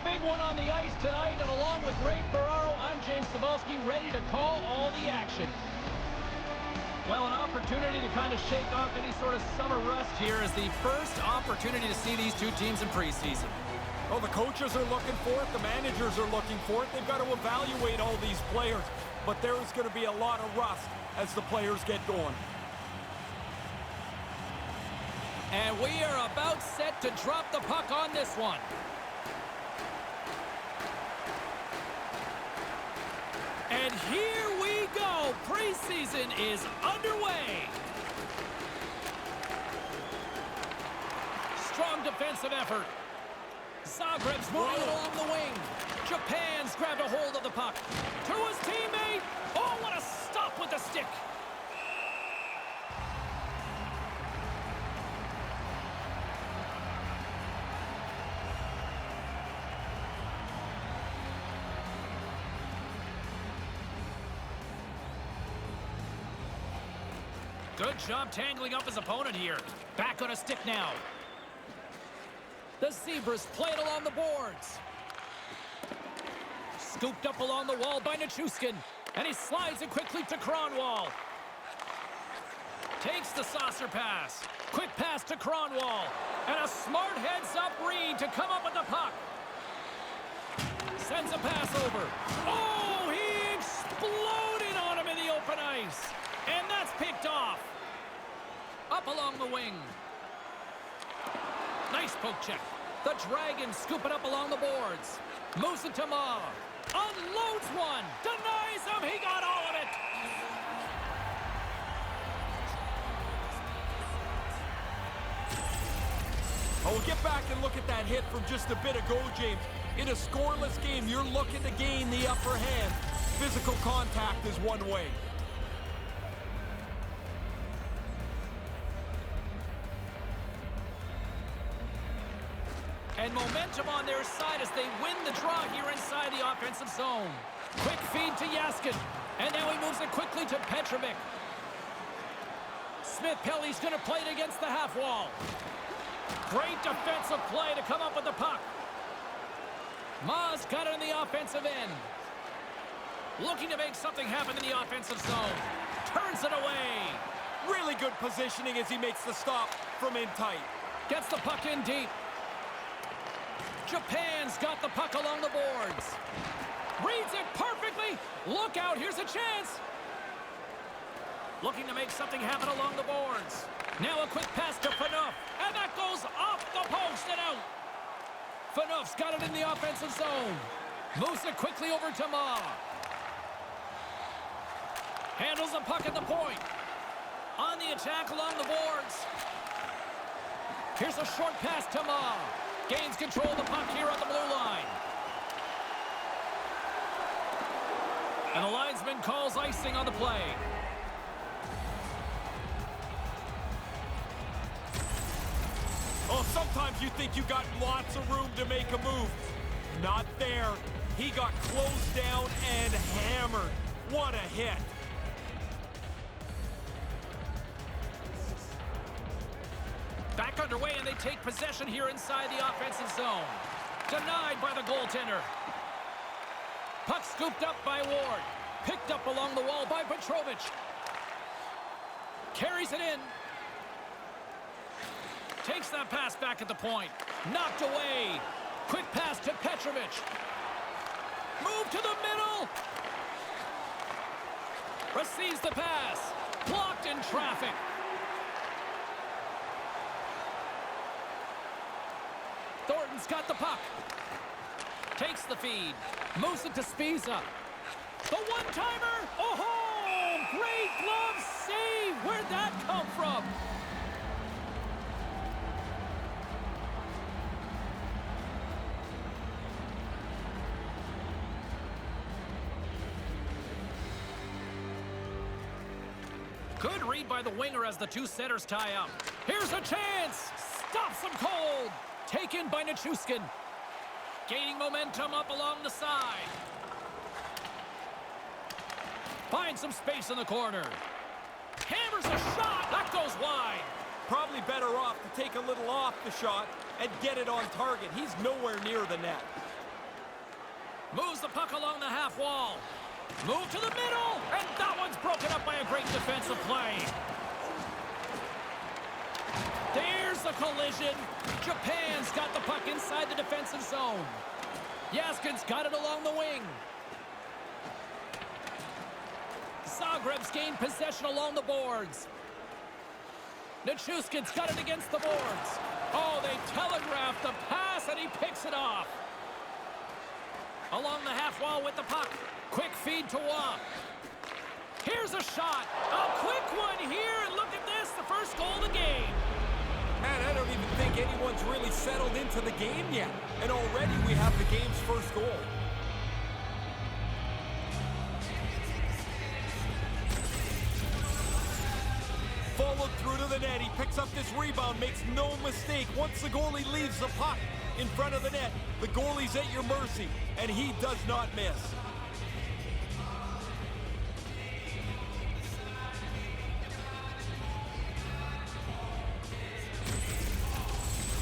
Big one on the ice tonight, and along with Ray Ferraro, I'm James Cebulski, ready to call all the action. Well, an opportunity to kind of shake off any sort of summer rust Here is the first opportunity to see these two teams in preseason. Well, the coaches are looking for it. The managers are looking for it. They've got to evaluate all these players. But there is going to be a lot of rust as the players get going. And we are about set to drop the puck on this one. And here we go. Preseason is underway. Strong defensive effort. Zagreb's moving along the wing. Japan's grabbed a hold of the puck. To his teammate. Oh, what a stop with the stick. Good job tangling up his opponent here. Back on a stick now. The Zebras play it along the boards. Scooped up along the wall by Nichushkin. And he slides it quickly to Kronwall. Takes the saucer pass. Quick pass to Kronwall. And a smart heads-up read to come up with the puck. Sends a pass over. Oh, he exploded on him in the open ice. And that's picked off. Up along the wing. Nice poke check. The Dragons scoop it up along the boards. Moves it to Ma. Unloads one. Denies him. He got all of it. Oh, we'll get back and look at that hit from just a bit ago, James. In a scoreless game, you're looking to gain the upper hand. Physical contact is one way. And momentum on their side as they win the draw here inside the offensive zone. Quick feed to Yaskin. And now he moves it quickly to Petrovic. Smith-Pelly's going to play it against the half wall. Great defensive play to come up with the puck. Ma's got it in the offensive end. Looking to make something happen in the offensive zone. Turns it away. Really good positioning as he makes the stop from in tight. Gets the puck in deep. Japan's got the puck along the boards. Reads it perfectly. Look out, here's a chance. Looking to make something happen along the boards. Now a quick pass to Phaneuf. And that goes off the post and out. Phaneuf's got it in the offensive zone. Moves it quickly over to Ma. Handles the puck at the point. On the attack along the boards. Here's a short pass to Ma. Gains control of the puck here on the blue line. And the linesman calls icing on the play. Oh, sometimes you think you got lots of room to make a move. Not there. He got closed down and hammered. What a hit. Back underway, and they take possession here inside the offensive zone. Denied by the goaltender. Puck scooped up by Ward. Picked up along the wall by Petrovic. Carries it in. Takes that pass back at the point. Knocked away. Quick pass to Petrovic. Move to the middle. Receives the pass. Blocked in traffic. Thornton's got the puck. Takes the feed. Moves it to Spiza. The one-timer. Oh, great glove save. Where'd that come from? Good read by the winger as the two centers tie up. Here's a chance. Stops him cold. Taken by Nichushkin. Gaining momentum up along the side. Finds some space in the corner. Hammers a shot. That goes wide. Probably better off to take a little off the shot and get it on target. He's nowhere near the net. Moves the puck along the half wall. Move to the middle, and that one's broken up by a great defensive play. There's the collision. Japan's got the puck inside the defensive zone. Jaskin's got it along the wing. Zagreb's gained possession along the boards. Nichushkin's got it against the boards. Oh, they telegraphed the pass, and he picks it off. Along the half wall with the puck. Quick feed to Waugh. Here's a shot. A quick one here, and look at this, the first goal of the game. Man, I don't even think anyone's really settled into the game yet. And already we have the game's first goal. Followed through to the net. He picks up this rebound, makes no mistake. Once the goalie leaves the puck in front of the net, the goalie's at your mercy, and he does not miss.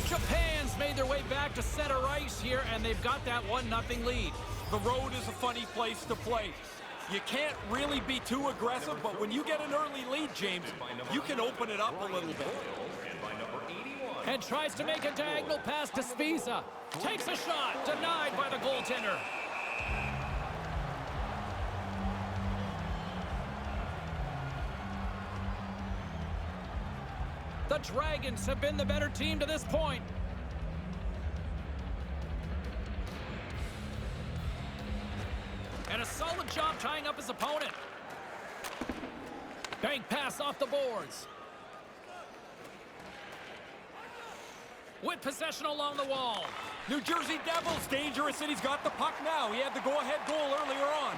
Japan's made their way back to center ice here, and they've got that 1-0 lead. The road is a funny place to play. You can't really be too aggressive, but when you get an early lead, James, you can open it up a little bit. And tries to make a diagonal pass to Spiza. Takes a shot, denied by the goaltender. The Dragons have been the better team to this point. And a solid job tying up his opponent. Bank pass off the boards. With possession along the wall. New Jersey Devils dangerous, and he's got the puck now. He had the go-ahead goal earlier on.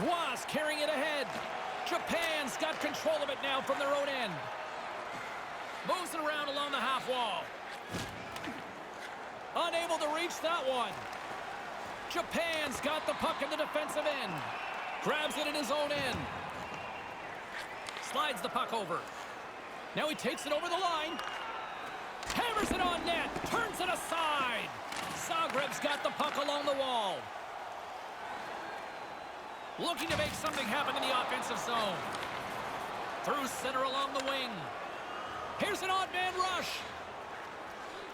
Was carrying it ahead. Japan's got control of it now from their own end. Moves it around along the half wall. Unable to reach that one. Japan's got the puck in the defensive end. Grabs it in his own end. Slides the puck over. Now he takes it over the line. Hammers it on net. Turns it aside. Zagreb's got the puck along the wall. Looking to make something happen in the offensive zone. Through center along the wing. Here's an odd man rush.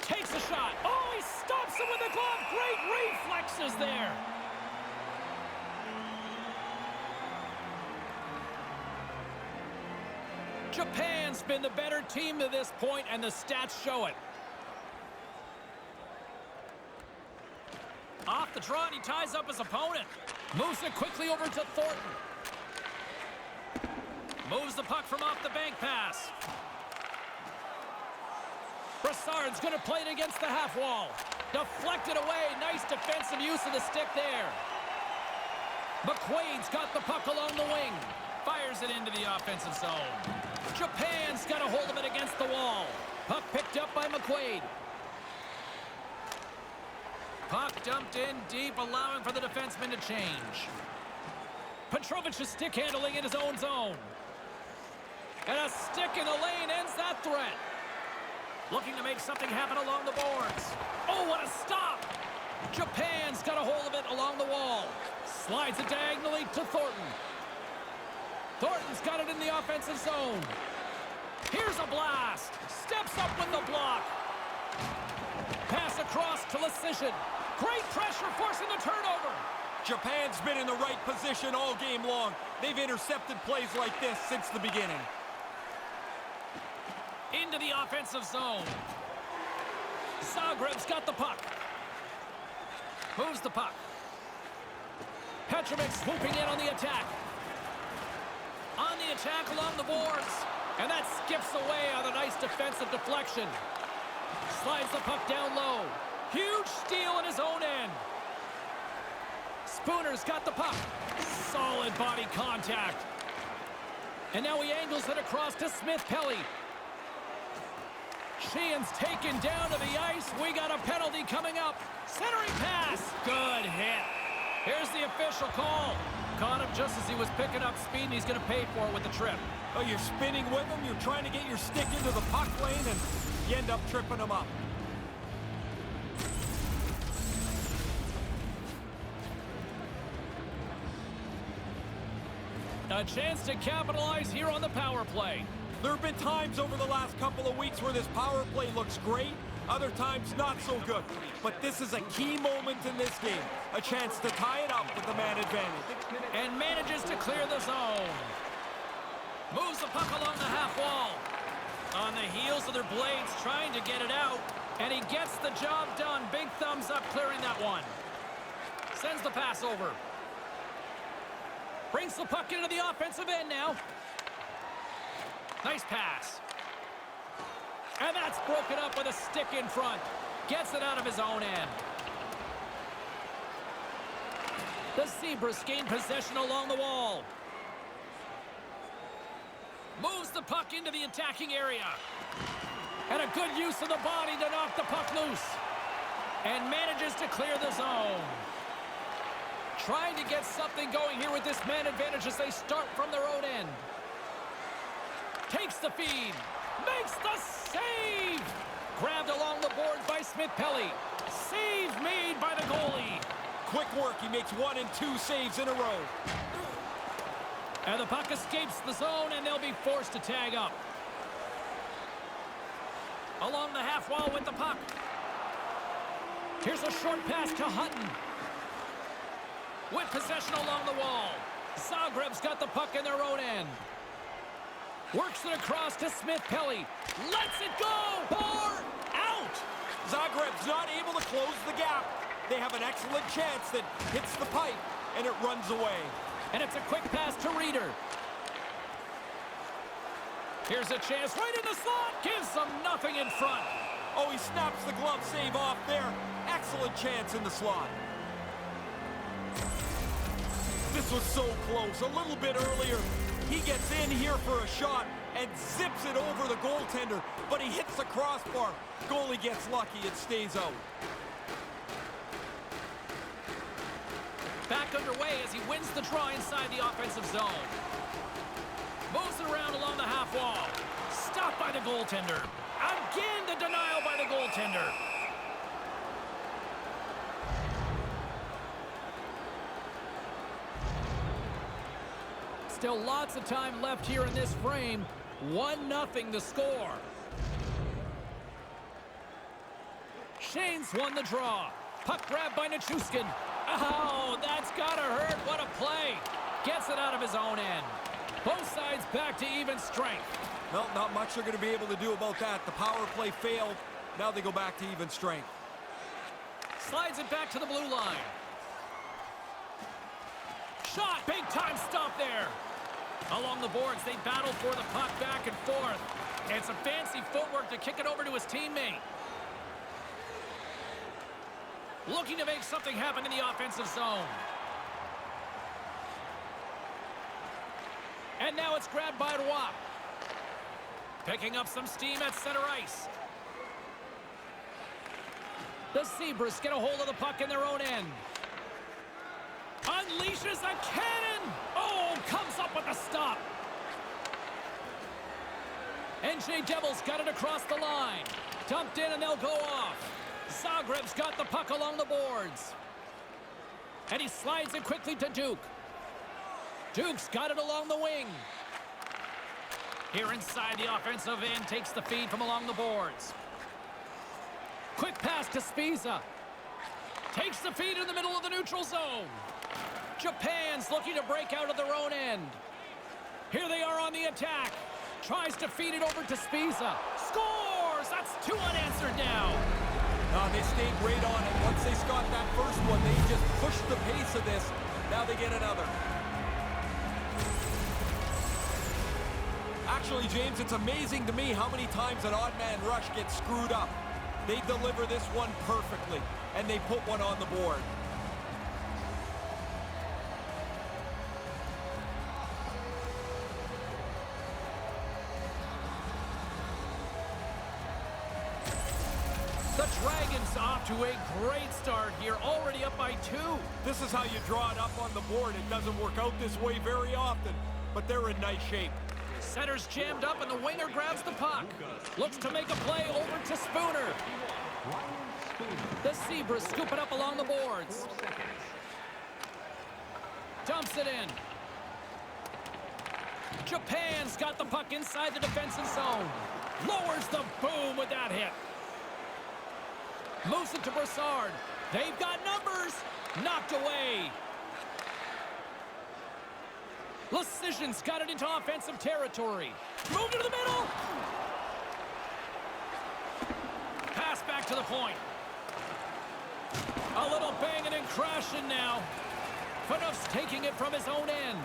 Takes a shot. Oh, he stops it with the glove. Great reflexes there. Japan's been the better team to this point, and the stats show it. Off the draw, and he ties up his opponent. Moves it quickly over to Thornton. Moves the puck from off the bank pass. Brassard's going to play it against the half wall. Deflected away. Nice defensive use of the stick there. McQuaid's got the puck along the wing. Fires it into the offensive zone. Japan's got a hold of it against the wall. Puck picked up by McQuaid. Puck dumped in deep, allowing for the defenseman to change. Petrovic's stick handling in his own zone. And a stick in the lane ends that threat. Looking to make something happen along the boards. Oh, what a stop! Japan's got a hold of it along the wall. Slides it diagonally to Thornton. Thornton's got it in the offensive zone. Here's a blast. Steps up with the block. Pass across to Lecision. Great pressure forcing the turnover. Japan's been in the right position all game long. They've intercepted plays like this since the beginning. Into the offensive zone. Zagreb's got the puck. Moves the puck. Petrovic swooping in on the attack. On the attack along the boards. And that skips away on a nice defensive deflection. Slides the puck down low. Huge steal in his own end. Spooner's got the puck. Solid body contact. And now he angles it across to Smith-Pelly. Sheehan's taken down to the ice. We got a penalty coming up. Centering pass. Good hit. Here's the official call. Caught him just as he was picking up speed, and he's going to pay for it with the trip. Oh, you're spinning with him. You're trying to get your stick into the puck lane, and you end up tripping him up. A chance to capitalize here on the power play. There have been times over the last couple of weeks where this power play looks great, other times not so good. But this is a key moment in this game. A chance to tie it up with the man advantage. And manages to clear the zone. Moves the puck along the half wall. On the heels of their blades, trying to get it out. And he gets the job done. Big thumbs up clearing that one. Sends the pass over. Brings the puck into the offensive end now. Nice pass. And that's broken up with a stick in front. Gets it out of his own end. The Zebras gain possession along the wall. Moves the puck into the attacking area. And a good use of the body to knock the puck loose. And manages to clear the zone. Trying to get something going here with this man advantage as they start from their own end. Takes the feed. Makes the save! Grabbed along the boards by Smith-Pelly. Save made by the goalie. Quick work. He makes 1 and 2 saves in a row. And the puck escapes the zone, and they'll be forced to tag up. Along the half wall with the puck. Here's a short pass to Hutton. With possession along the wall. Zagreb's got the puck in their own end. Works it across to Smith-Pelly. Lets it go! Bar out! Zagreb's not able to close the gap. They have an excellent chance that hits the pipe, and it runs away. And it's a quick pass to Reeder. Here's a chance right in the slot. Gives them nothing in front. Oh, he snaps the glove save off there. Excellent chance in the slot. This was so close. A little bit earlier, he gets in here for a shot and zips it over the goaltender, but he hits the crossbar. Goalie gets lucky. It stays out. Back underway as he wins the draw inside the offensive zone. Moves it around along the half wall. Stopped by the goaltender. Again, the denial by the goaltender. Still lots of time left here in this frame. 1-0 the score. Shane's won the draw. Puck grabbed by Nichushkin. Oh, that's gotta hurt. What a play. Gets it out of his own end. Both sides back to even strength. Well, not much they're going to be able to do about that. The power play failed. Now they go back to even strength. Slides it back to the blue line. Shot. Big time stop there. Along the boards, they battle for the puck back and forth. And some fancy footwork to kick it over to his teammate. Looking to make something happen in the offensive zone. And now it's grabbed by Roy. Picking up some steam at center ice. The Zebras get a hold of the puck in their own end. Unleashes a cannon. Oh, comes up with a stop. NJ Devils got it across the line. Dumped in and they'll go off. Zagreb's got the puck along the boards. And he slides it quickly to Duke. Duke's got it along the wing. Here inside the offensive end, takes the feed from along the boards. Quick pass to Spiza. Takes the feed in the middle of the neutral zone. Japan's looking to break out of their own end. Here they are on the attack. Tries to feed it over to Spiza. Scores! That's 2 unanswered now. They stayed right on it. Once they got that first one, they just pushed the pace of this. Now they get another. Actually, James, it's amazing to me how many times an odd man rush gets screwed up. They deliver this one perfectly, and they put one on the board. The Dragons off to a great start here, already up by 2. This is how you draw it up on the board. It doesn't work out this way very often, but they're in nice shape. Center's jammed up and the winger grabs the puck. Looks to make a play over to Spooner. The Zebras scoop it up along the boards. Dumps it in. Japan's got the puck inside the defensive zone. Lowers the boom with that hit. Moves it to Brassard. They've got numbers. Knocked away. Lecision's got it into offensive territory. Moved into the middle. Pass back to the point. A little banging and crashing now. Phaneuf's taking it from his own end.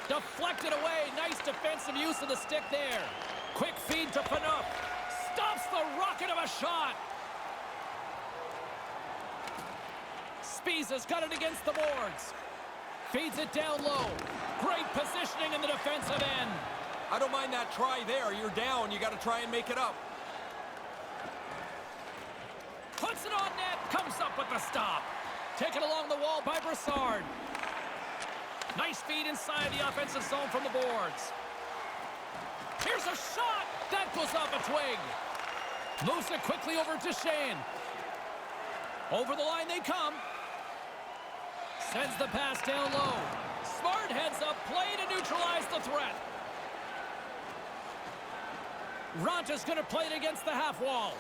Deflected away. Nice defensive use of the stick there. Quick feed to Phaneuf. Stops the rocket of a shot. Spiza's got it against the boards. Feeds it down low. Great positioning in the defensive end. I don't mind that try there. You're down. You got to try and make it up. Puts it on net. Comes up with the stop. Taken along the wall by Brassard. Nice feed inside the offensive zone from the boards. Here's a shot. That goes off a twig. Moves it quickly over to Shane. Over the line they come. Sends the pass down low. Smart heads up play to neutralize the threat. Ronta's going to play it against the half wall.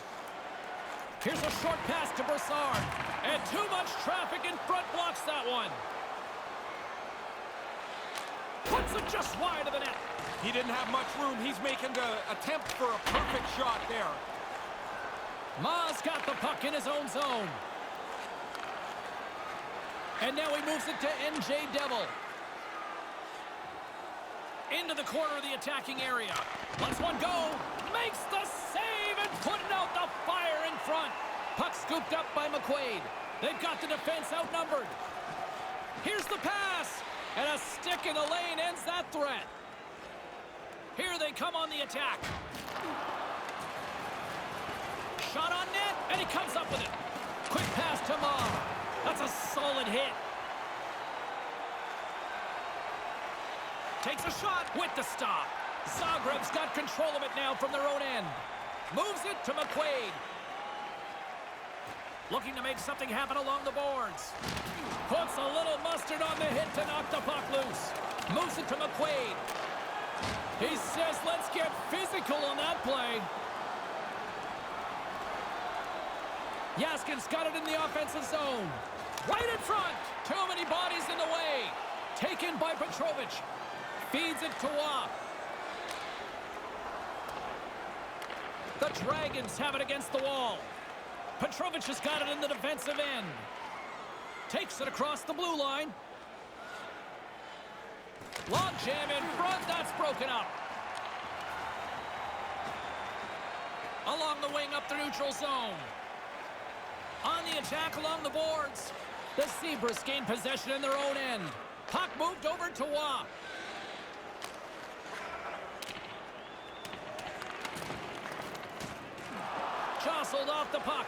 Here's a short pass to Brassard. And too much traffic in front blocks that one. Puts it just wide of the net. He didn't have much room. He's making the attempt for a perfect shot there. Ma's got the puck in his own zone. And now he moves it to NJ Devil. Into the corner of the attacking area. Lets one go. Makes the save and putting out the fire in front. Puck scooped up by McQuaid. They've got the defense outnumbered. Here's the pass. And a stick in the lane ends that threat. Here they come on the attack. Shot on net, and he comes up with it. Quick pass to Ma. That's a solid hit. Takes a shot with the stop. Zagreb's got control of it now from their own end. Moves it to McQuaid. Looking to make something happen along the boards. Puts a little mustard on the hit to knock the puck loose. Moves it to McQuaid. He says, let's get physical on that play. Yaskin's got it in the offensive zone. Right in front. Too many bodies in the way. Taken by Petrovich. Feeds it to Waugh. The Dragons have it against the wall. Petrovich has got it in the defensive end. Takes it across the blue line. Long jam in front. That's broken up. Along the wing up the neutral zone. On the attack along the boards. The Zebras gain possession in their own end. Puck moved over to Waugh. Jostled off the puck.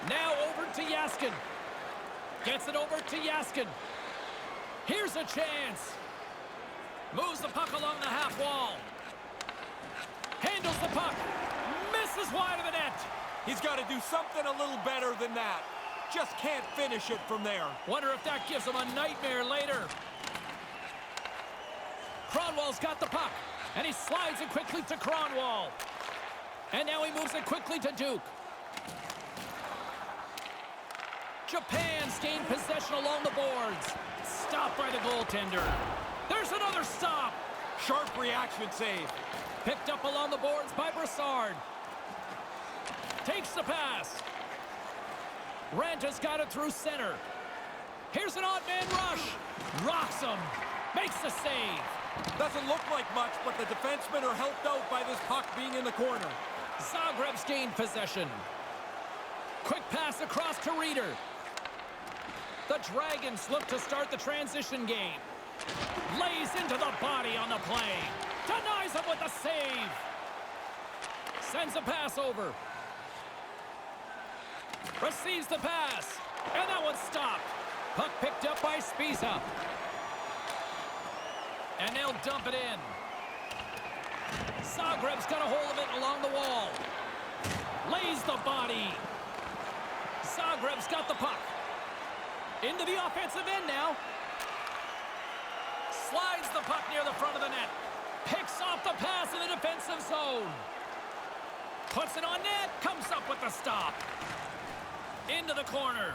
Now over to Yaskin. Gets it over to Yaskin. Here's a chance. Moves the puck along the half wall. Handles the puck. Misses wide of the net. He's got to do something a little better than that. Just can't finish it from there. Wonder if that gives him a nightmare later. Cronwall's got the puck. And he slides it quickly to Cronwall. And now he moves it quickly to Duke. Japan's gained possession along the boards. Stopped by the goaltender. There's another stop. Sharp reaction save. Picked up along the boards by Brassard. Takes the pass. Ranta's got it through center. Here's an odd man rush. Rocks him. Makes the save. Doesn't look like much, but the defensemen are helped out by this puck being in the corner. Zagreb's gained possession. Quick pass across to Reeder. The Dragons look to start the transition game. Lays into the body on the play. Denies him with the save. Sends a pass over. Receives the pass. And that one's stopped. Puck picked up by Spiza. And they'll dump it in. Zagreb's got a hold of it along the wall. Lays the body. Zagreb's got the puck. Into the offensive end now. Slides the puck near the front of the net. Picks off the pass in the defensive zone. Puts it on net. Comes up with the stop. Into the corner.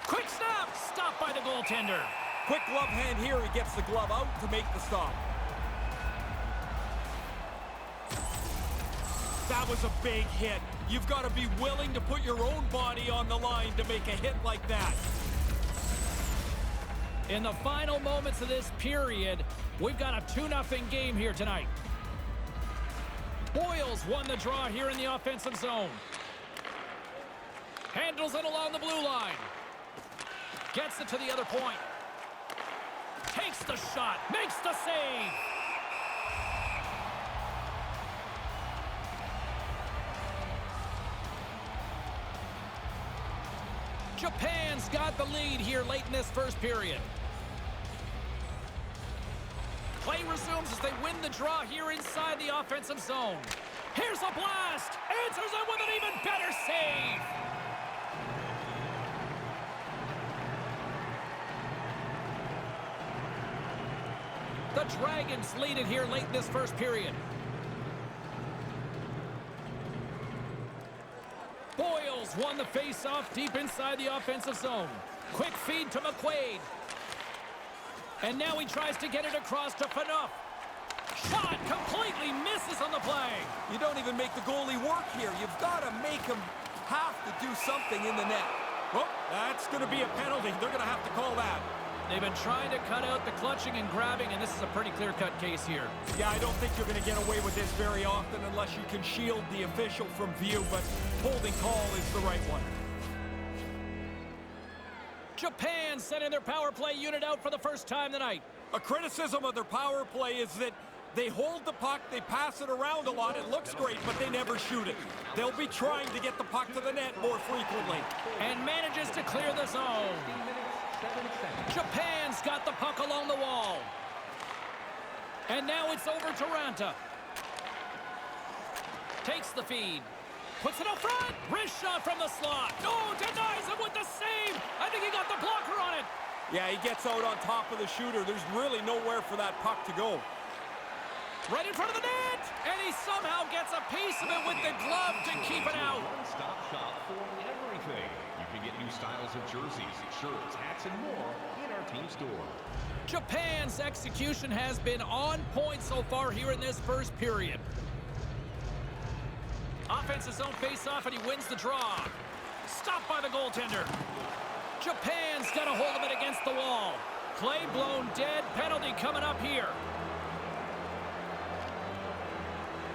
Quick snap. Stopped by the goaltender. Quick glove hand here. He gets the glove out to make the stop. That was a big hit. You've got to be willing to put your own body on the line to make a hit like that. In the final moments of this period, we've got a 2-0 game here tonight. Boyles won the draw here in the offensive zone. Handles it along the blue line. Gets it to the other point. Takes the shot. Makes the save. Japan's got the lead here late in this first period. Play resumes as they win the draw here inside the offensive zone. Here's a blast. Answers it with an even better save. The Dragons lead it here late in this first period. Boyles won the face-off deep inside the offensive zone. Quick feed to McQuaid. And now he tries to get it across to Phaneuf. Shot completely misses on the play. You don't even make the goalie work here. You've got to make him have to do something in the net. Well, that's going to be a penalty. They're going to have to call that. They've been trying to cut out the clutching and grabbing, and this is a pretty clear-cut case here. Yeah, I don't think you're going to get away with this very often unless you can shield the official from view, but holding call is the right one. Japan sending their power play unit out for the first time tonight. A criticism of their power play is that they hold the puck, they pass it around a lot, it looks great, but they never shoot it. They'll be trying to get the puck to the net more frequently. And manages to clear the zone. Japan's got the puck along the wall. And now it's over to Ranta. Takes the feed. Puts it up front. Wrist shot from the slot. Oh, denies him with the save. I think he got the blocker on it. Yeah, he gets out on top of the shooter. There's really nowhere for that puck to go. Right in front of the net. And he somehow gets a piece of it with the glove to keep it out. One-stop shop for everything. You can get new styles of jerseys, shirts, hats, and more in our team store. Japan's execution has been on point so far here in this first period. Offensive zone face-off, and he wins the draw. Stopped by the goaltender. Japan's got a hold of it against the wall. Play blown dead. Penalty coming up here.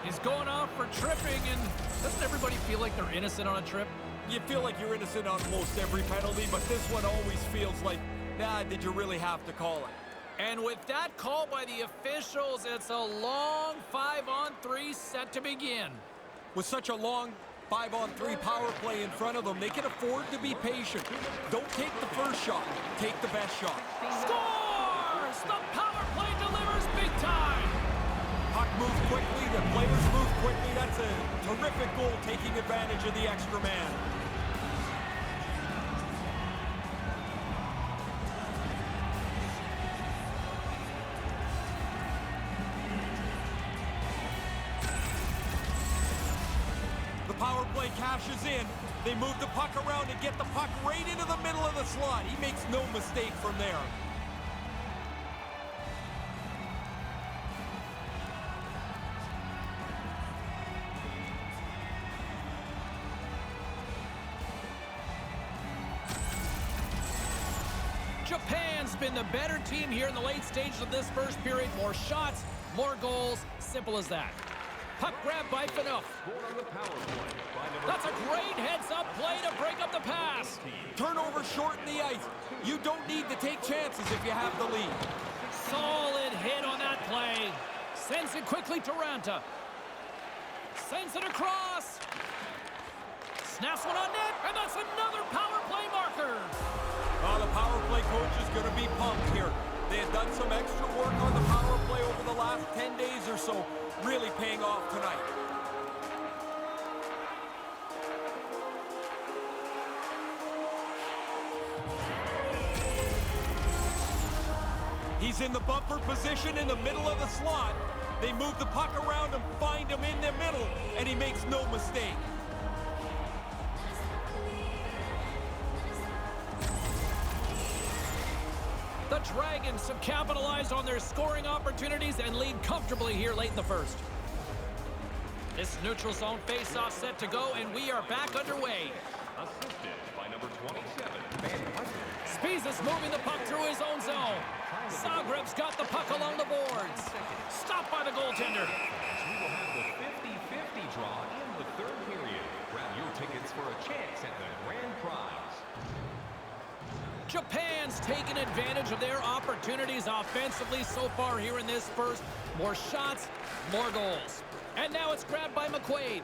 He's going off for tripping, and doesn't everybody feel like they're innocent on a trip? You feel like you're innocent on most every penalty, but this one always feels like, nah, did you really have to call it? And with that call by the officials, it's a long 5-on-3 set to begin. With such a long 5-on-3 power play in front of them, they can afford to be patient. Don't take the first shot, take the best shot. Scores! The power play delivers big time. Puck moves quickly, the players move quickly. That's a terrific goal, taking advantage of the extra man. The power play cashes in. They move the puck around and get the puck right into the middle of the slot. He makes no mistake from there. Japan's been the better team here in the late stages of this first period. More shots, more goals. Simple as that. Puck grab by Phaneuf. That's a great heads-up play to break up the pass. Turnover shorten the ice. You don't need to take chances if you have the lead. Solid hit on that play. Sends it quickly to Ranta. Sends it across. Snaps one on net, and that's another power play marker. The power play coach is going to be pumped here. They had done some extra work on the power play over the last 10 days or so, really paying off tonight. He's in the bumper position in the middle of the slot. They move the puck around and find him in the middle, and he makes no mistake. The Dragons have capitalized on their scoring opportunities and lead comfortably here late in the first. This neutral zone face-off set to go, and we are back underway. Assisted by number 27, Spiezas moving the puck through his own zone. Zagreb's got the puck along the boards. Stopped by the goaltender. We will have the 50-50 draw in the third period. Grab your tickets for a chance at the grand prize. Japan's taken advantage of their opportunities offensively so far here in this first. More shots, more goals. And now it's grabbed by McQuaid.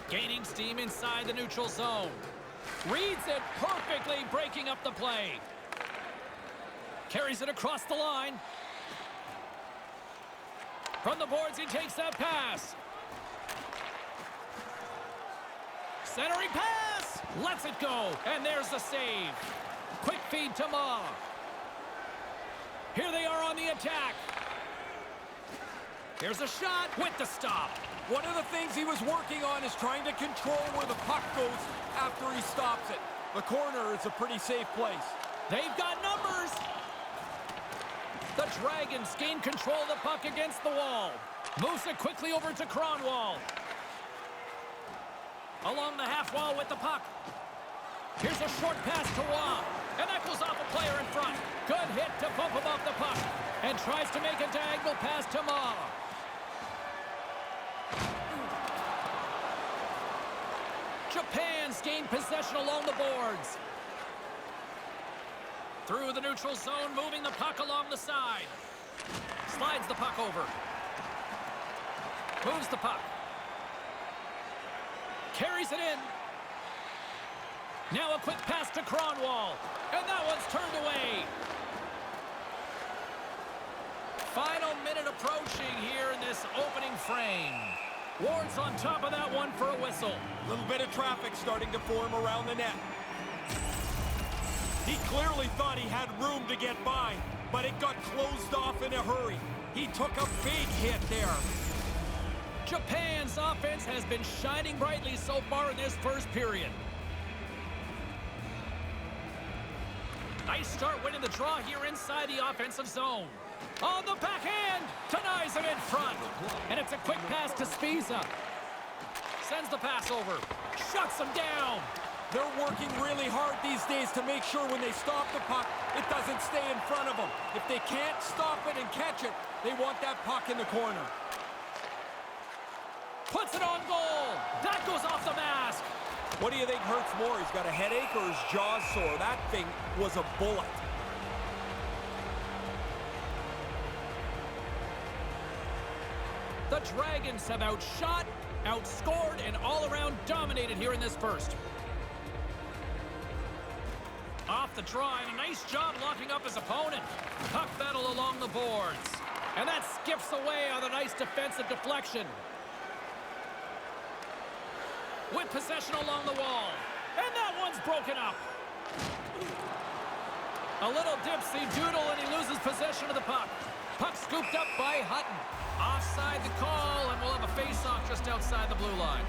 Gaining steam inside the neutral zone. Reads it perfectly, breaking up the play. Carries it across the line. From the boards, he takes that pass. Centering pass! Lets it go, and there's the save. Quick feed to Ma. Here they are on the attack. Here's a shot with the stop. One of the things he was working on is trying to control where the puck goes after he stops it. The corner is a pretty safe place. They've got numbers. The Dragons gain control of the puck against the wall. Moves it quickly over to Kronwall. Along the half wall with the puck. Here's a short pass to Waugh. And that goes off a player in front. Good hit to bump him off the puck. And tries to make a diagonal pass to Ma. Japan's gained possession along the boards. Through the neutral zone, moving the puck along the side. Slides the puck over. Moves the puck. Carries it in. Now a quick pass to Kronwall. And that one's turned away. Final minute approaching here in this opening frame. Ward's on top of that one for a whistle. A little bit of traffic starting to form around the net. He clearly thought he had room to get by, but it got closed off in a hurry. He took a big hit there. Japan's offense has been shining brightly so far in this first period. Nice start winning the draw here inside the offensive zone. On the backhand, denies him in front. And it's a quick pass to Spiza. Sends the pass over, shuts him down. They're working really hard these days to make sure when they stop the puck, it doesn't stay in front of them. If they can't stop it and catch it, they want that puck in the corner. Puts it on goal. That goes off the mask. What do you think hurts more? He's got a headache or his jaw's sore? That thing was a bullet. The Dragons have outshot, outscored, and all-around dominated here in this first. Off the draw, and a nice job locking up his opponent. Puck battle along the boards. And that skips away on a nice defensive deflection. With possession along the wall. And that one's broken up. A little dipsy-doodle, and he loses possession of the puck. Puck scooped up by Hutton. Offside the call, and we'll have a face-off just outside the blue line.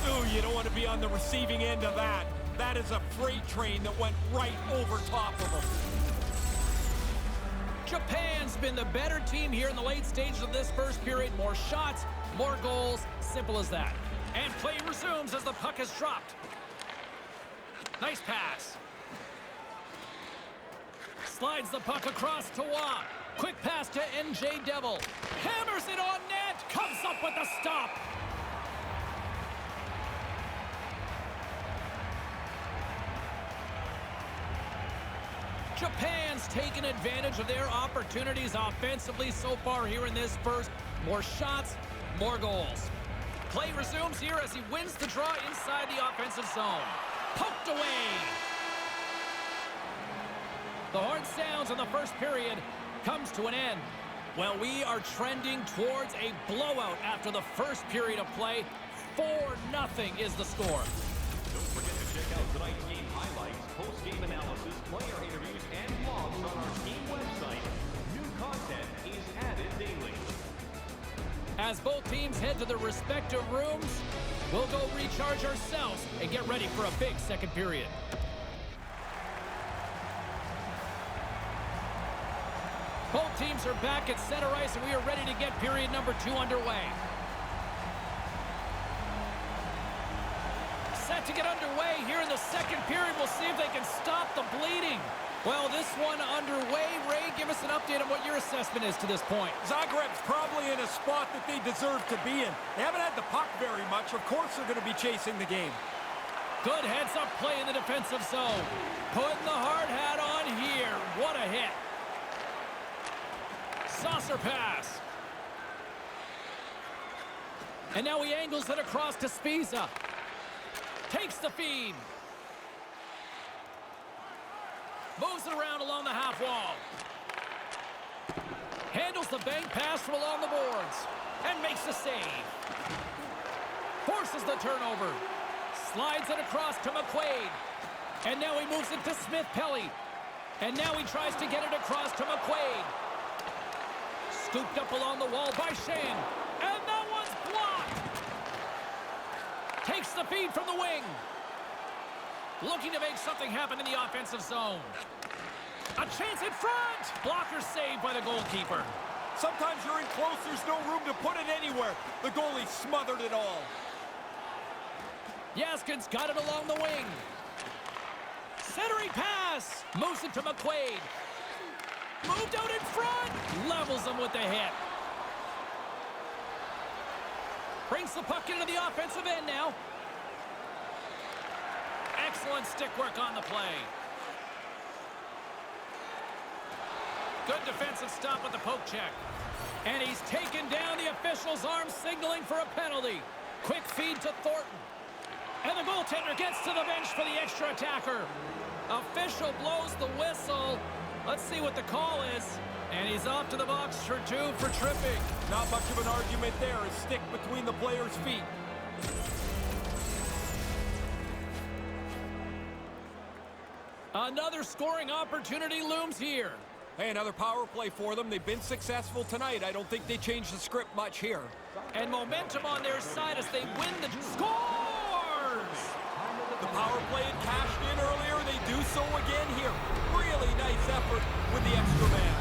Ooh, you don't want to be on the receiving end of that. That is a freight train that went right over top of him. Japan's been the better team here in the late stages of this first period. More shots, more goals, simple as that. And play resumes as the puck is dropped. Nice pass. Slides the puck across to Waugh. Quick pass to NJ Devil. Hammers it on net. Comes up with the stop. Japan's taken advantage of their opportunities offensively so far here in this first. More shots, more goals. Play resumes here as he wins the draw inside the offensive zone. Poked away. The horn sounds in the first period comes to an end. Well, we are trending towards a blowout after the first period of play. 4-0 is the score. Don't forget to check out tonight's game highlights posted post-game analysis, player interviews, and blogs on our team website. New content is added daily. As both teams head to their respective rooms, we'll go recharge ourselves and get ready for a big second period. Both teams are back at center ice, and we are ready to get period number 2 underway. Set to get underway here in the second period. We'll see if they can stop the bleeding. Well, this one underway. Ray, give us an update on what your assessment is to this point. Zagreb's probably in a spot that they deserve to be in. They haven't had the puck very much. Of course they're going to be chasing the game. Good heads-up play in the defensive zone. Putting the hard hat on here. What a hit. Saucer pass. And now he angles it across to Spiza. Takes the feed. Moves it around along the half wall. Handles the bank pass from along the boards. And makes the save. Forces the turnover. Slides it across to McQuaid. And now he moves it to Smith-Pelly. And now he tries to get it across to McQuaid. Scooped up along the wall by Shane. And that one's blocked. Takes the feed from the wing. Looking to make something happen in the offensive zone. A chance in front. Blocker saved by the goalkeeper. Sometimes you're in close, there's no room to put it anywhere. The goalie smothered it all. Yaskin's got it along the wing. Centering pass. Moves it to McQuaid. Moved out in front. Levels him with the hit. Brings the puck into the offensive end now. Excellent stick work on the play. Good defensive stop with the poke check. And he's taken down the official's arm, signaling for a penalty. Quick feed to Thornton. And the goaltender gets to the bench for the extra attacker. Official blows the whistle. Let's see what the call is. And he's off to the box for 2 for tripping. Not much of an argument there. A stick between the player's feet. Another scoring opportunity looms here. Hey, another power play for them. They've been successful tonight. I don't think they changed the script much here. And momentum on their side as they win the scores! The power play had cashed in earlier. They do so again here. Really nice effort with the extra man.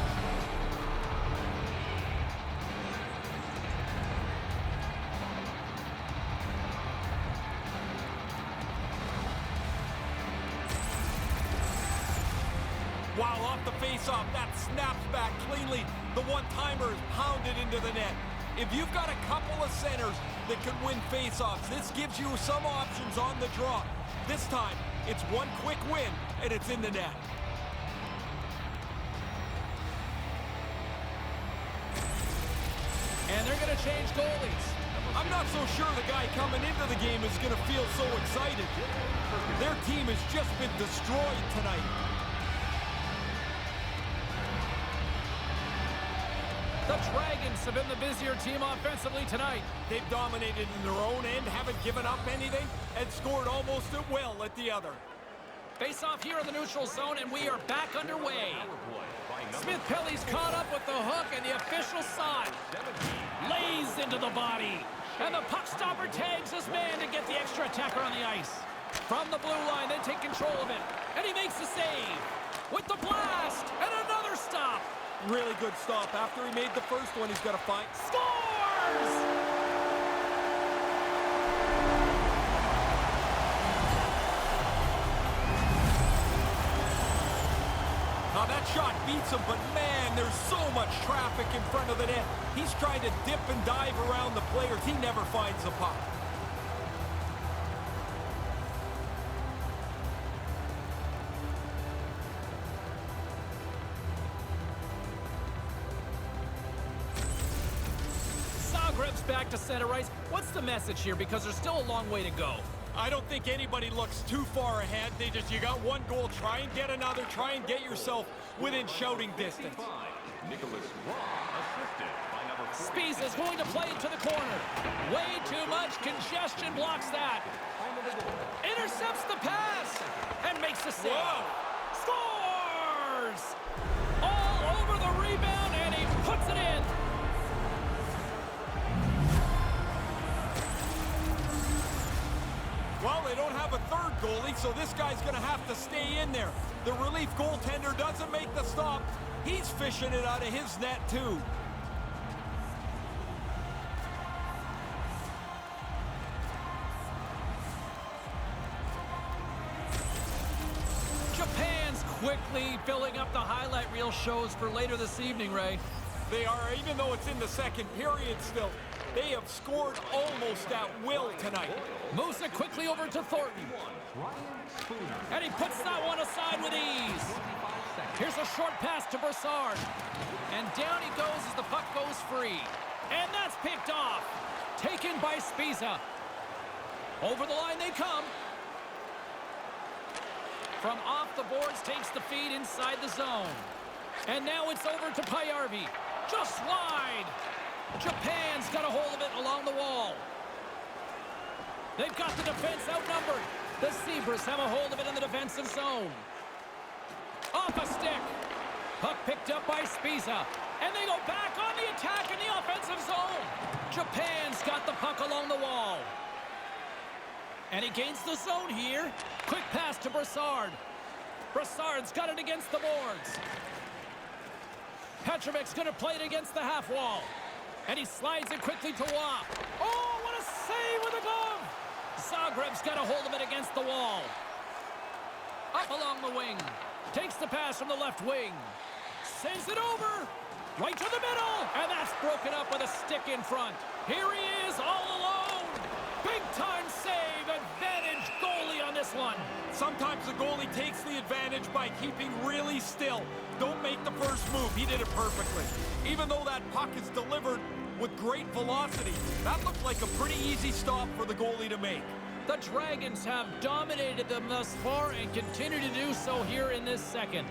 Wow, off the face-off, that snaps back cleanly. The one-timer is pounded into the net. If you've got a couple of centers that can win face-offs, this gives you some options on the draw. This time, it's one quick win, and it's in the net. And they're going to change goalies. I'm not so sure the guy coming into the game is going to feel so excited. Their team has just been destroyed tonight. The Dragons have been the busier team offensively tonight. They've dominated in their own end, haven't given up anything, and scored almost at will at the other. Face off here in the neutral zone, and we are back underway. Smith-Pelly's caught up with the hook, and the official saw it. Lays into the body. And the puck stopper tags his man to get the extra attacker on the ice. From the blue line, they take control of it. And he makes the save. With the blast, and another stop. Really good stop. After he made the first one, he's got to find... Scores! Now that shot beats him, but man, there's so much traffic in front of the net. He's trying to dip and dive around the players. He never finds the puck. Zagreb's back to center ice. What's the message here? Because there's still a long way to go. I don't think anybody looks too far ahead. You got one goal, try and get another, try and get yourself within shouting distance. Spies is going to play it to the corner. Way too much congestion blocks that. Intercepts the pass and makes the save. Whoa. Scores! All over the rebound, and he puts it in. Well, they don't have a third goalie, so this guy's going to have to stay in there. The relief goaltender doesn't make the stop. He's fishing it out of his net, too. Japan's quickly filling up the highlight reel shows for later this evening, Ray. They are, even though it's in the second period still. They have scored almost at will tonight. Moves it quickly over to Thornton. And he puts that one aside with ease. Here's a short pass to Brassard. And down he goes as the puck goes free. And that's picked off. Taken by Spiza. Over the line they come. From off the boards, takes the feed inside the zone. And now it's over to Payarvi. Just wide. Japan's got a hold of it along the wall. They've got the defense outnumbered. The Zebras have a hold of it in the defensive zone. Off a stick. Puck picked up by Spiza. And they go back on the attack in the offensive zone. Japan's got the puck along the wall. And he gains the zone here. Quick pass to Brassard. Brassard's got it against the boards. Petrovic's going to play it against the half wall. And he slides it quickly to Waugh. Oh, what a save with a glove! Zagreb's got a hold of it against the wall. Up along the wing. Takes the pass from the left wing. Sends it over. Right to the middle. And that's broken up with a stick in front. Here he is all alone. Big time save. Advantage goalie on this one. Sometimes the goalie takes the advantage by keeping really still. Don't make the first move. He did it perfectly. Even though that puck is delivered with great velocity, that looked like a pretty easy stop for the goalie to make. The Dragons have dominated them thus far and continue to do so here in this second.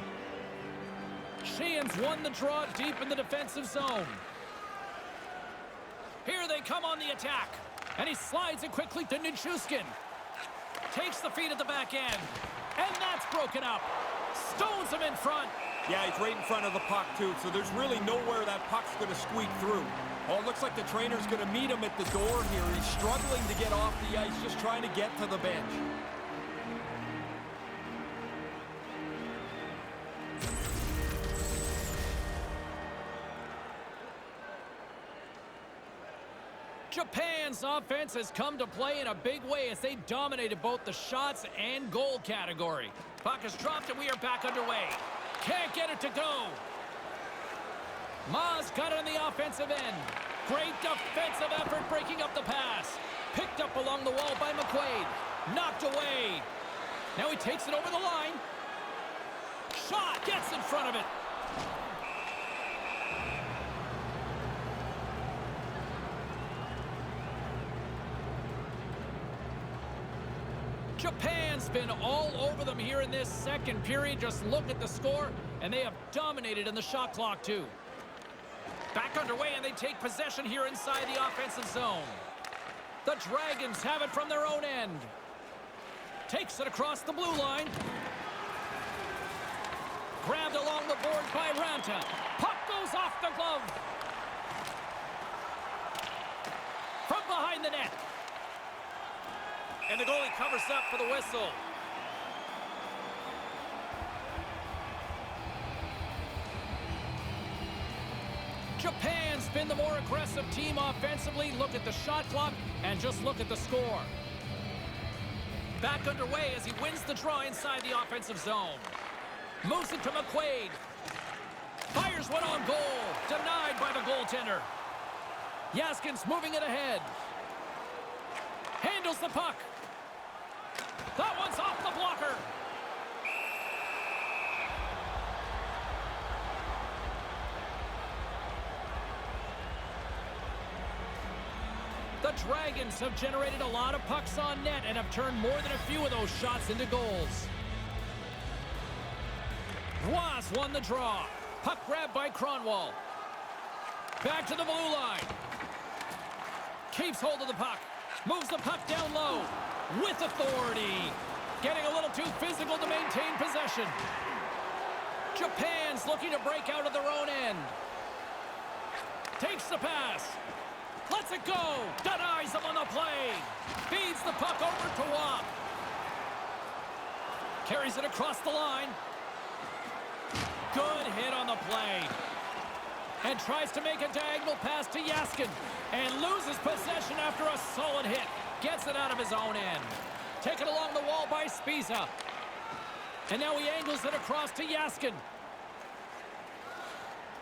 Sheehan's won the draw deep in the defensive zone. Here they come on the attack. And he slides it quickly to Nichushkin. Takes the feed at the back end. And that's broken up. Stones him in front. Yeah, he's right in front of the puck, too, so there's really nowhere that puck's going to squeak through. Oh, it looks like the trainer's going to meet him at the door here. He's struggling to get off the ice, just trying to get to the bench. Japan's offense has come to play in a big way as they dominated both the shots and goal category. Puck is dropped and we are back underway. Can't get it to go. Ma's got it on the offensive end. Great defensive effort breaking up the pass. Picked up along the wall by McQuaid. Knocked away. Now he takes it over the line. Shot gets in front of it. Japan's been all over them here in this second period. Just look at the score, and they have dominated in the shot clock, too. Back underway, and they take possession here inside the offensive zone. The Dragons have it from their own end. Takes it across the blue line. Grabbed along the boards by Ranta. Puck goes off the glove. From behind the net. And the goalie covers up for the whistle. Japan's been the more aggressive team offensively. Look at the shot clock and just look at the score. Back underway as he wins the draw inside the offensive zone. Moves it to McQuaid. Fires one on goal. Denied by the goaltender. Yaskins moving it ahead. Handles the puck. That one's off the blocker. The Dragons have generated a lot of pucks on net and have turned more than a few of those shots into goals. Ross won the draw. Puck grabbed by Cronwall. Back to the blue line. Keeps hold of the puck. Moves the puck down low. with authority. Getting a little too physical to maintain possession. Japan's looking to break out of their own end. Takes the pass. Lets it go. Denies him on the play. Feeds the puck over to Wap. Carries it across the line. Good hit on the play. And tries to make a diagonal pass to Yaskin. And loses possession after a solid hit. Gets it out of his own end. Taken along the wall by Spiza. And now he angles it across to Yaskin.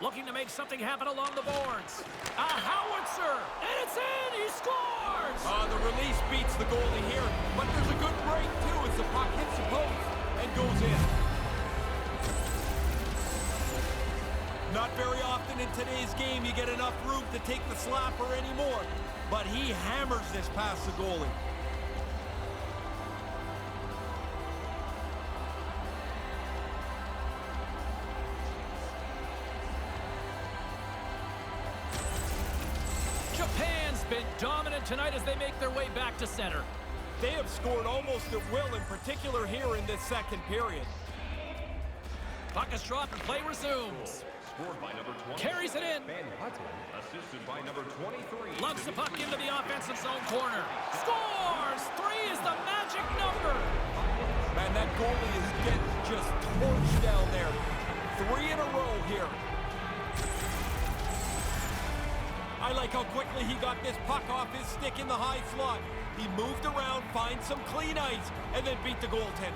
Looking to make something happen along the boards. A howitzer! And it's in! He scores! The release beats the goalie here, but there's a good break, too, as the puck hits the post and goes in. Not very often in today's game you get enough room to take the slapper anymore, but he hammers this past the goalie. Japan's been dominant tonight as they make their way back to center. They have scored almost at will, in particular here in this second period. Puck is dropped and play resumes. Scored by number 20. Carries it in. Ben Hutton, assisted by number 23. Lugs the puck into the offensive zone corner. Scores! 3 is the magic number. Man, that goalie is getting just torched down there. 3 in a row here. I like how quickly he got this puck off his stick in the high slot. He moved around, find some clean ice, and then beat the goaltender.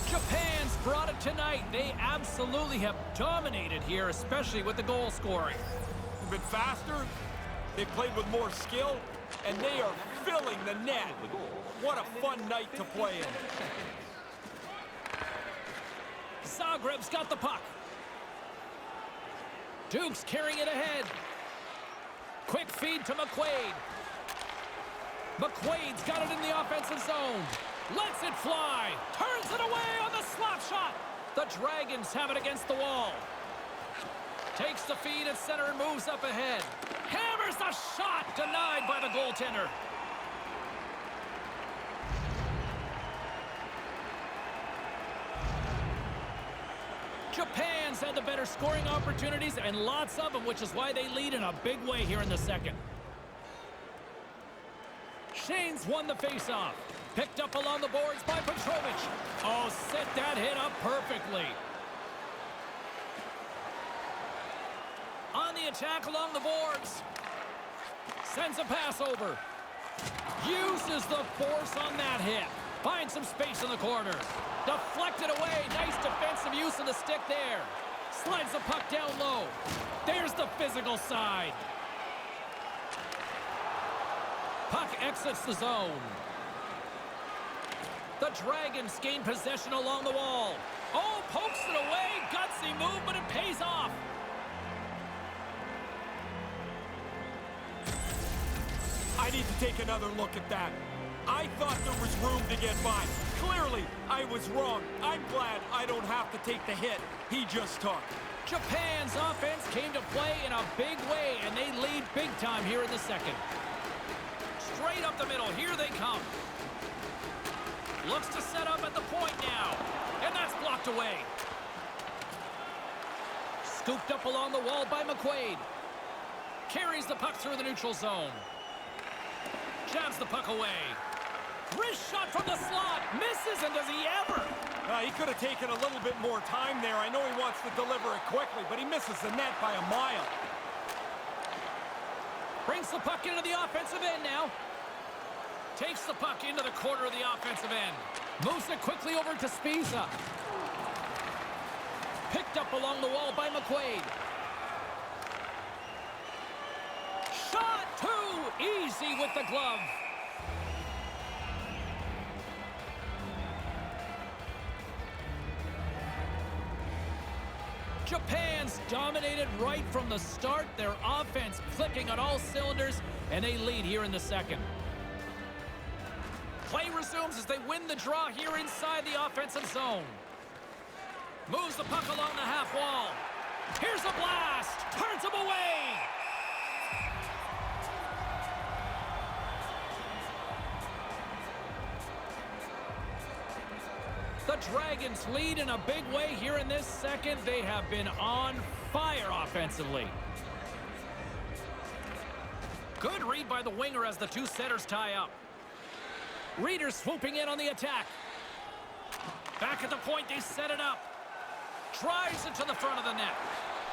Japan's brought it tonight. They absolutely have dominated here, especially with the goal scoring. They've been faster, they've played with more skill, and they are filling the net. What a fun night to play in. Zagreb's got the puck. Duke's carrying it ahead. Quick feed to McQuaid. McQuaid's got it in the offensive zone. Lets it fly. Turns it away on the slap shot. The Dragons have it against the wall. Takes the feed at center and moves up ahead. Hammers the shot. Denied by the goaltender. Japan's had the better scoring opportunities and lots of them, which is why they lead in a big way here in the second. Shane's won the faceoff. Picked up along the boards by Petrovic. Oh, set that hit up perfectly. On the attack along the boards. Sends a pass over. Uses the force on that hit. Finds some space in the corner. Deflected away. Nice defensive use of the stick there. Slides the puck down low. There's the physical side. Puck exits the zone. The Dragons gain possession along the wall. Oh, pokes it away. Gutsy move, but it pays off. I need to take another look at that. I thought there was room to get by. Clearly, I was wrong. I'm glad I don't have to take the hit he just took. Japan's offense came to play in a big way, and they lead big time here in the second. Straight up the middle. Here they come. Looks to set up at the point now. And that's blocked away. Scooped up along the wall by McQuaid. Carries the puck through the neutral zone. Jabs the puck away. Wrist shot from the slot. Misses, and does he ever? He could have taken a little bit more time there. I know he wants to deliver it quickly, but he misses the net by a mile. Brings the puck into the offensive end now. Takes the puck into the corner of the offensive end. Moves it quickly over to Spiza. Picked up along the wall by McQuaid. Shot too easy with the glove. Japan's dominated right from the start. Their offense clicking on all cylinders, and they lead here in the second. Play resumes as they win the draw here inside the offensive zone. Moves the puck along the half wall. Here's a blast. Turns him away. The Dragons lead in a big way here in this second. They have been on fire offensively. Good read by the winger as the two setters tie up. Reeder swooping in on the attack. Back at the point, they set it up. Drives it to the front of the net.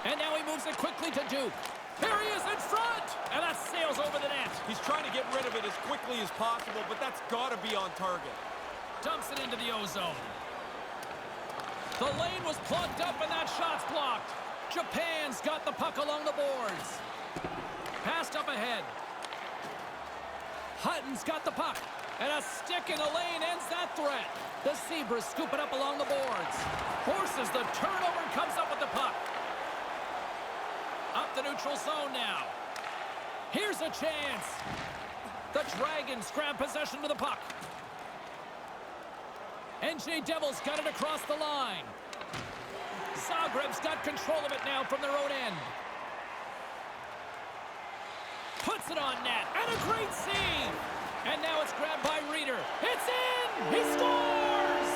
And now he moves it quickly to Duke. Here he is in front! And that sails over the net. He's trying to get rid of it as quickly as possible, but that's got to be on target. Dumps it into the O-zone. The lane was plugged up and that shot's blocked. Japan's got the puck along the boards. Passed up ahead. Hutton's got the puck. And a stick in the lane ends that threat. The Zebras scoop it up along the boards. Forces the turnover and comes up with the puck. Up the neutral zone now. Here's a chance. The Dragons grab possession of the puck. NJ Devils got it across the line. Zagreb's got control of it now from their own end. Puts it on net. And a great save. And now it's grabbed by Reeder. It's in! He scores!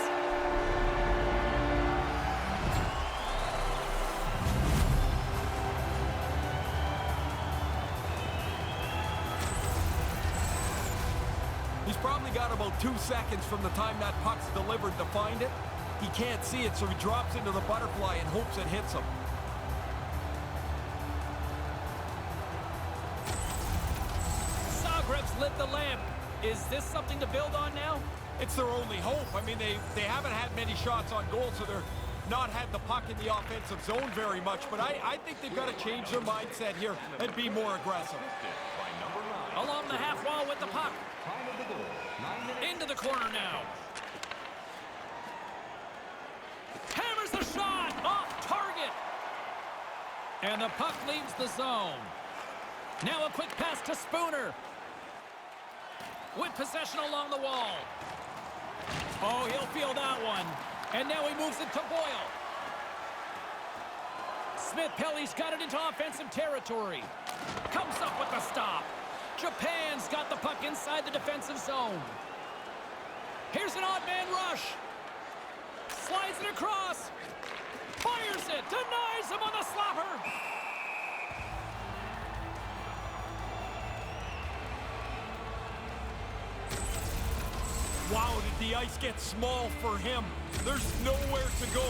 He's probably got about 2 seconds from the time that puck's delivered to find it. He can't see it, so he drops into the butterfly and hopes it hits him. Zagreb's lit the lamp. Is this something to build on now? It's their only hope. I mean, they haven't had many shots on goal, so they're not had the puck in the offensive zone very much. But I think they've got to change their mindset here and be more aggressive. Along the half wall with the puck. Into the corner now. Hammers the shot. Off target. And the puck leaves the zone. Now a quick pass to Spooner. With possession along the wall. Oh, he'll feel that one. And now he moves it to Boyle. Smith-Pelly's got it into offensive territory. Comes up with the stop. Japan's got the puck inside the defensive zone. Here's an odd man rush. Slides it across. Fires it. Denies him on the slapper. Wow, did the ice get small for him? There's nowhere to go,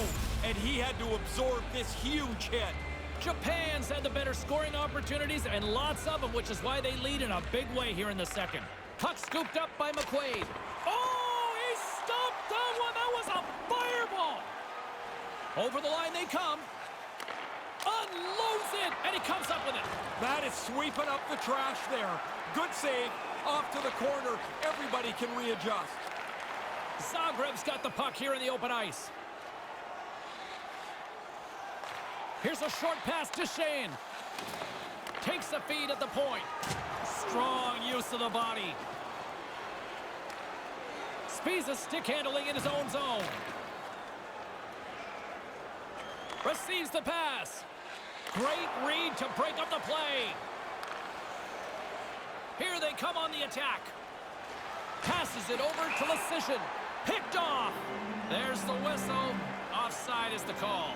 and he had to absorb this huge hit. Japan's had the better scoring opportunities, and lots of them, which is why they lead in a big way here in the second. Puck scooped up by McQuaid. Oh, he stopped that one. That was a fireball. Over the line they come. Unloads it, and he comes up with it. That is sweeping up the trash there. Good save. Off to the corner. Everybody can readjust. Zagreb's got the puck here in the open ice. Here's a short pass to Shane. Takes the feed at the point. Strong use of the body. Spies stick handling in his own zone. Receives the pass. Great read to break up the play. Here they come on the attack. Passes it over to Lecision. Picked off. There's the whistle. Offside is the call.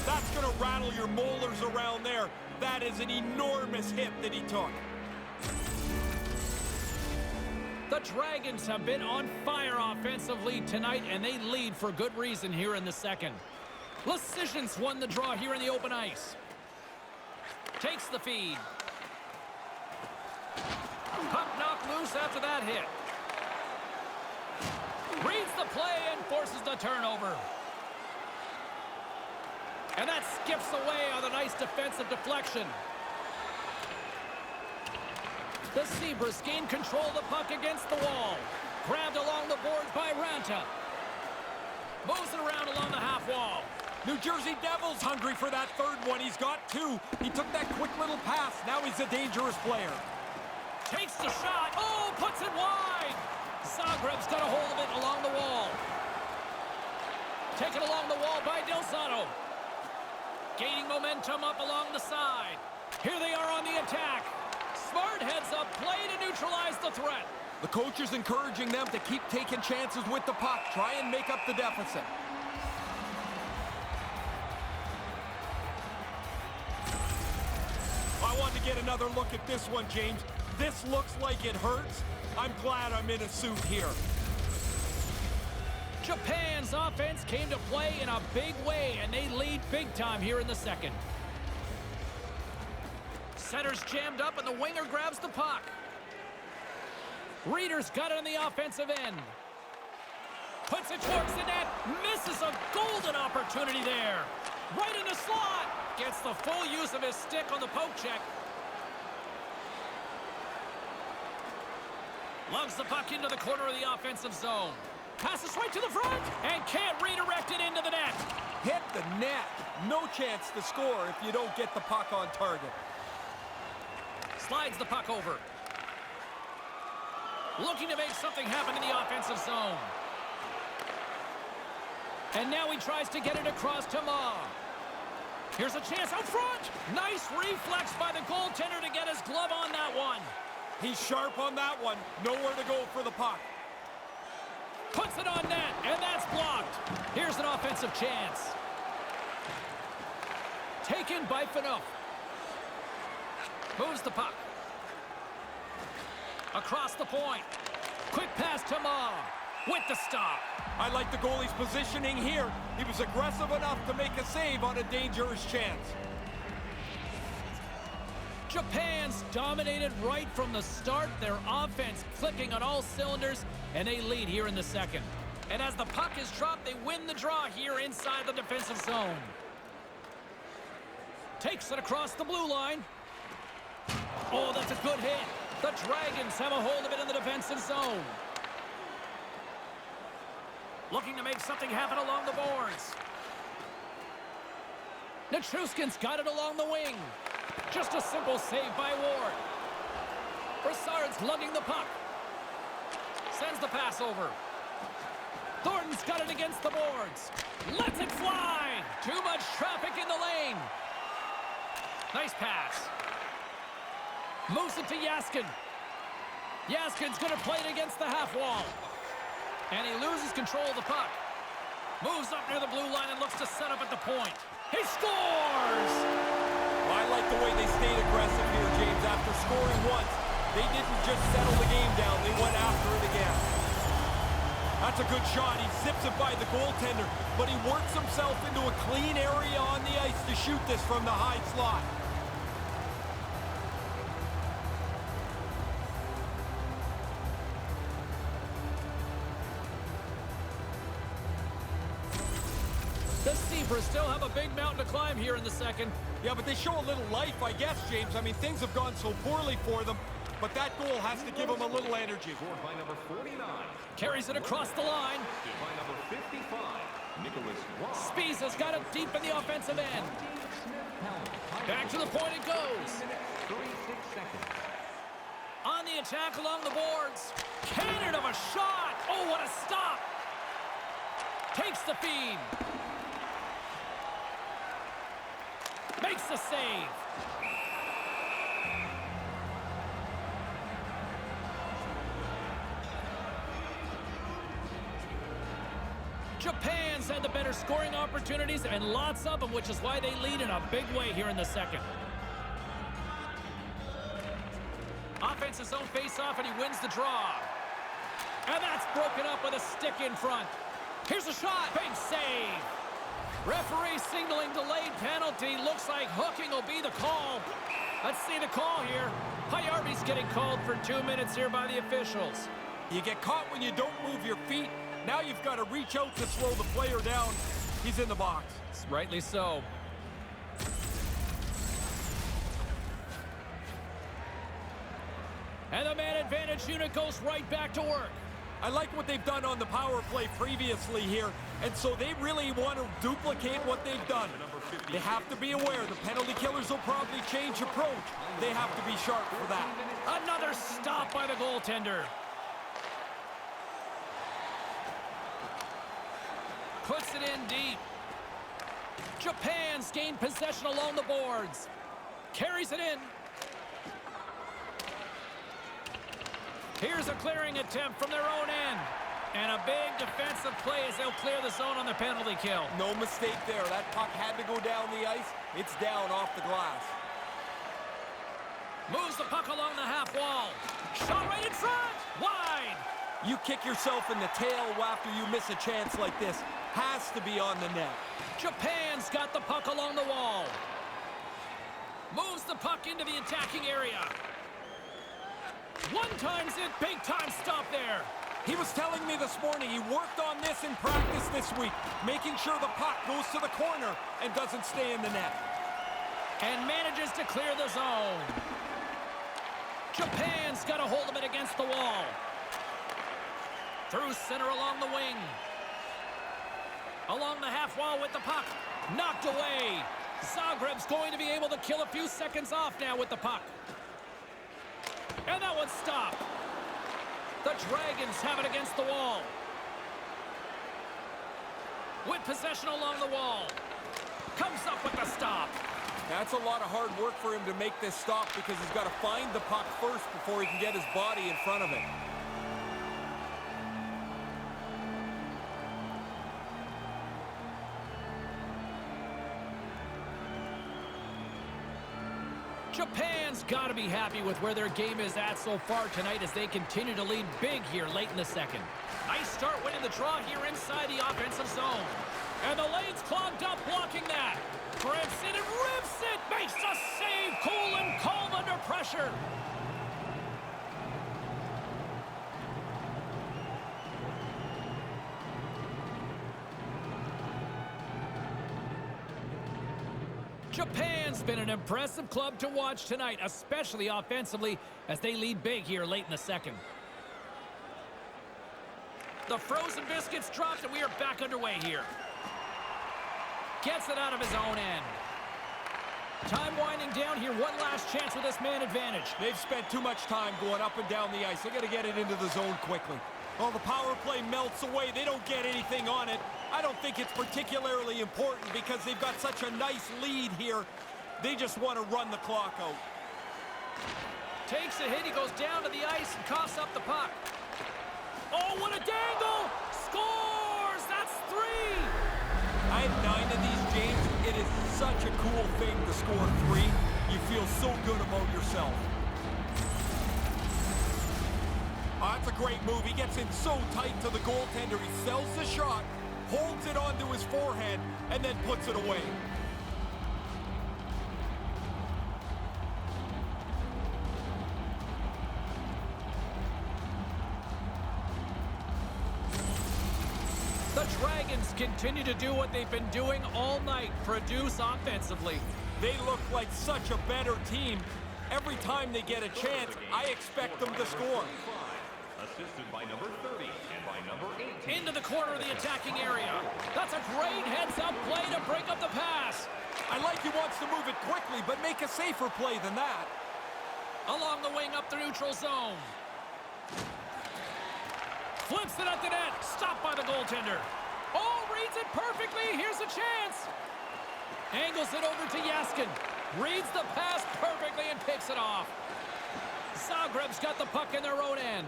That's going to rattle your molars around there. That is an enormous hit that he took. The Dragons have been on fire offensively tonight, and they lead for good reason here in the second. Lecision's won the draw here in the open ice. Takes the feed. Puck knocked loose after that hit. Reads the play and forces the turnover. And that skips away on a nice defensive deflection. The Zebras gain control of the puck against the wall. Grabbed along the boards by Ranta. Moves it around along the half wall. New Jersey Devils hungry for that third one. He's got two. He took that quick little pass. Now he's a dangerous player. Takes the shot. Oh, puts it wide. Zagreb's got a hold of it along the wall. Taken along the wall by Del Zotto. Gaining momentum up along the side. Here they are on the attack. Smart heads up play to neutralize the threat. The coach is encouraging them to keep taking chances with the puck. Try and make up the deficit. I want to get another look at this one, James. This looks like it hurts. I'm glad I'm in a suit here. Japan's offense came to play in a big way, and they lead big time here in the second. Center's jammed up, and the winger grabs the puck. Reeder's got it on the offensive end. Puts it towards the net. Misses a golden opportunity there. Right in the slot. Gets the full use of his stick on the poke check. Lugs the puck into the corner of the offensive zone. Passes right to the front and can't redirect it into the net. Hit the net. No chance to score if you don't get the puck on target. Slides the puck over. Looking to make something happen in the offensive zone. And now he tries to get it across to Ma. Here's a chance out front. Nice reflex by the goaltender to get his glove on that one. He's sharp on that one. Nowhere to go for the puck. Puts it on net, and that's blocked. Here's an offensive chance. Taken by Fanouf. Moves the puck. Across the point. Quick pass to Ma. With the stop. I like the goalie's positioning here. He was aggressive enough to make a save on a dangerous chance. Japan's dominated right from the start. Their offense clicking on all cylinders, and they lead here in the second. And as the puck is dropped, they win the draw here inside the defensive zone. Takes it across the blue line. Oh, that's a good hit. The Dragons have a hold of it in the defensive zone. Looking to make something happen along the boards. Nichushkin's got it along the wing. Just a simple save by Ward. Brassard's lugging the puck. Sends the pass over. Thornton's got it against the boards. Lets it fly. Too much traffic in the lane. Nice pass. Moves it to Yaskin. Yaskin's going to play it against the half wall. And he loses control of the puck. Moves up near the blue line and looks to set up at the point. He scores! I like the way they stayed aggressive here, James. After scoring once, they didn't just settle the game down. They went after it again. That's a good shot. He zips it by the goaltender, but he works himself into a clean area on the ice to shoot this from the high slot. The Zebras still have a big mountain to climb here in the second. Yeah, but they show a little life, I guess, James. I mean, things have gone so poorly for them, but that goal has to give them a little energy. Scored by number 49. Carries it across the line. By number 55, Nicholas Ross. Spies has got it deep in the offensive end. Back to the point it goes. 36 seconds. On the attack along the boards. Cannon of a shot. Oh, what a stop. Takes the feed. Makes the save. Japan's had the better scoring opportunities and lots of them, which is why they lead in a big way here in the second. Offensive zone face-off, and he wins the draw. And that's broken up with a stick in front. Here's a shot. Big save. Referee signaling delayed penalty. Looks like hooking will be the call. Let's see the call here. Payardi's getting called for 2 minutes here by the officials. You get caught when you don't move your feet. Now you've got to reach out to slow the player down. He's in the box. Rightly so. And the man advantage unit goes right back to work. I like what they've done on the power play previously here, and so they really want to duplicate what they've done. They have to be aware the penalty killers will probably change approach. They have to be sharp for that. Another stop by the goaltender. Puts it in deep. Japan's gained possession along the boards. Carries it in. Here's a clearing attempt from their own end. And a big defensive play as they'll clear the zone on the penalty kill. No mistake there. That puck had to go down the ice. It's down off the glass. Moves the puck along the half wall. Shot right in front. Wide. You kick yourself in the tail after you miss a chance like this. Has to be on the net. Japan's got the puck along the wall. Moves the puck into the attacking area. One time's it. Big time stop there. He was telling me this morning he worked on this in practice this week, making sure the puck goes to the corner and doesn't stay in the net. And manages to clear the zone. Japan's got a hold of it against the wall. Through center along the wing. Along the half wall with the puck. Knocked away. Zagreb's going to be able to kill a few seconds off now with the puck. And that one's stopped. The Dragons have it against the wall. With possession along the wall. Comes up with the stop. That's a lot of hard work for him to make this stop because he's got to find the puck first before he can get his body in front of it. Japan's got to be happy with where their game is at so far tonight as they continue to lead big here late in the second. Nice start winning the draw here inside the offensive zone. And the lane's clogged up blocking that. Grips it and rips it. Makes a save. Cool and calm under pressure. Japan's been an impressive club to watch tonight, especially offensively, as they lead big here late in the second. The frozen biscuits dropped, and we are back underway here. Gets it out of his own end. Time winding down here. One last chance with this man advantage. They've spent too much time going up and down the ice. They got to get it into the zone quickly. Well, the power play melts away. They don't get anything on it. I don't think it's particularly important because they've got such a nice lead here. They just want to run the clock out. Takes a hit. He goes down to the ice and coughs up the puck. Oh, what a dangle! Scores! That's 3! I had 9 of these, James. It is such a cool thing to score 3. You feel so good about yourself. Oh, that's a great move. He gets in so tight to the goaltender. He sells the shot, holds it onto his forehand, and then puts it away. The Dragons continue to do what they've been doing all night, produce offensively. They look like such a better team. Every time they get a chance, I expect them to score. Assisted by number 30 and by number 18. Into the corner of the attacking area. That's a great heads-up play to break up the pass. I like he wants to move it quickly, but make a safer play than that. Along the wing up the neutral zone. Flips it at the net. Stopped by the goaltender. Oh, reads it perfectly. Here's a chance. Angles it over to Yaskin. Reads the pass perfectly and picks it off. Zagreb's got the puck in their own end.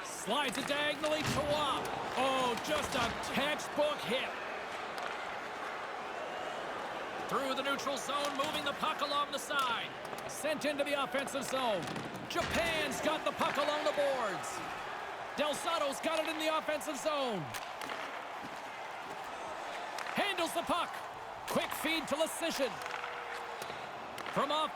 Slides it diagonally to Wap. Oh, just a textbook hit. Through the neutral zone, moving the puck along the side. Sent into the offensive zone. Japan's got the puck along the boards. Del Sotto's got it in the offensive zone. Handles the puck. Quick feed to Lecision. From off